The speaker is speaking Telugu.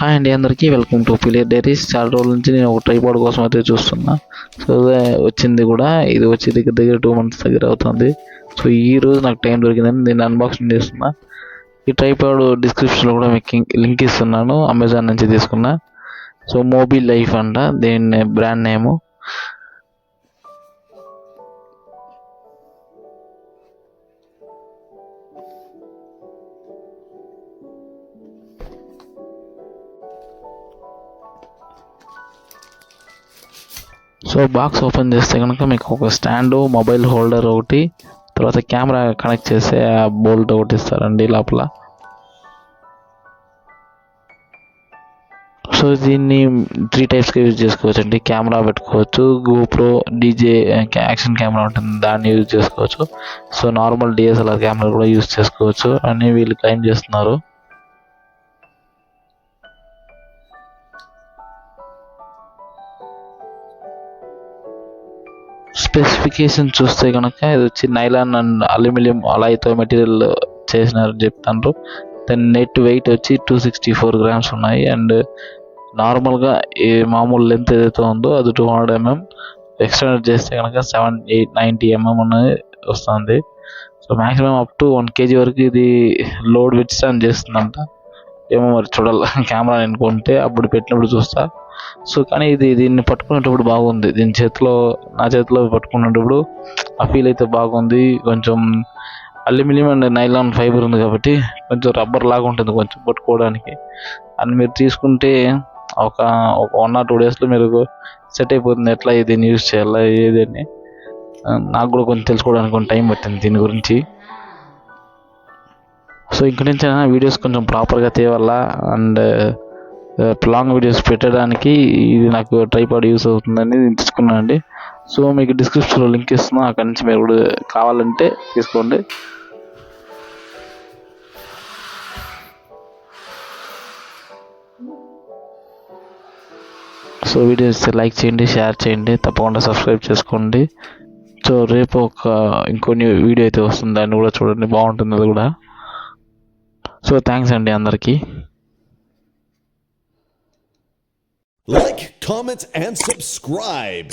హాయ్ అండి అందరికీ వెల్కమ్ టు పిలియర్ డైరీస్. చాలా రోజుల నుంచి నేను ఒక ట్రైపాడ్ కోసం అయితే చూస్తున్నా. సో వచ్చింది కూడా, ఇది వచ్చి దగ్గర దగ్గర 2 months దగ్గర అవుతుంది. సో ఈ రోజు నాకు టైం దొరికిందని నేను అన్బాక్సింగ్ చేస్తున్నా. ఈ ట్రైపాడ్ డిస్క్రిప్షన్లో కూడా మీకు లింక్ ఇస్తున్నాను, అమెజాన్ నుంచి తీసుకున్నా. సో మోబీ లైఫ్ అంట దీని బ్రాండ్ నేము. సో బాక్స్ ఓపెన్ చేస్తే కనుక మీకు ఒక స్టాండు, మొబైల్ హోల్డర్ ఒకటి, తర్వాత కెమెరా కనెక్ట్ చేసే బోల్ట్ ఒకటి ఇస్తారండి లోపల. సో దీన్ని 3 టైప్స్గా యూజ్ చేసుకోవచ్చు అండి. కెమెరా పెట్టుకోవచ్చు, గోప్రో, డీజే యాక్షన్ కెమెరా ఉంటుంది, దాన్ని యూజ్ చేసుకోవచ్చు. సో నార్మల్ డిఎస్ఎల్ఆర్ కెమెరా కూడా యూజ్ చేసుకోవచ్చు అని వీళ్ళు క్లెయిమ్ చేస్తున్నారు. స్పెసిఫికేషన్ చూస్తే కనుక ఇది వచ్చి నైలాన్ అండ్ అల్యూమినియం అలాయ్తో మెటీరియల్ చేసినారని చెప్తాండ్రు. దాని నెట్ వెయిట్ వచ్చి 264 grams ఉన్నాయి. అండ్ నార్మల్గా ఈ మామూలు లెంత్ ఏదైతే ఉందో అది 200 mm, ఎక్స్టెండ్ చేస్తే కనుక 90 mm అనేది వస్తుంది. So maximum up to 1 kg వరకు ఇది లోడ్ విత్స్టాండ్ చేస్తుందంట. ఏమో మరి చూడాలి, కెమెరా నేను కొంటే అప్పుడు పెట్టినప్పుడు చూస్తా. సో కానీ దీన్ని పట్టుకునేటప్పుడు బాగుంది. నా చేతిలో పట్టుకునేటప్పుడు ఆ ఫీల్ అయితే బాగుంది. కొంచెం అల్యూమినియం అండ్ నైలాన్ ఫైబర్ ఉంది కాబట్టి కొంచెం రబ్బర్ లాగా ఉంటుంది కొంచెం పట్టుకోవడానికి. అండ్ మీరు తీసుకుంటే ఒక 1 or 2 daysలో మీరు సెట్ అయిపోతుంది ఎట్లా దీన్ని యూజ్ చేయాలా ఏదని. నాకు కూడా కొంచెం తెలుసుకోవడానికి కొంచెం టైం పట్టింది దీని గురించి. సో ఇంక నుంచి వీడియోస్ కొంచెం ప్రాపర్గా తేవాలా అండ్ లాంగ్ వీడియోస్ పెట్టడానికి ఇది నాకు ట్రైపాడ్ యూస్ అవుతుందని తీసుకున్నాను అండి. సో మీకు డిస్క్రిప్షన్లో లింక్ ఇస్తున్నా, అక్కడి నుంచి మీరు కూడా కావాలంటే తీసుకోండి. సో వీడియోస్ లైక్ చేయండి, షేర్ చేయండి, తప్పకుండా సబ్స్క్రైబ్ చేసుకోండి. సో రేపు ఇంకో వీడియో అయితే వస్తుంది, దాన్ని కూడా చూడండి, బాగుంటుంది అది కూడా. సో థ్యాంక్స్ అండి అందరికీ. Like, comment, and subscribe.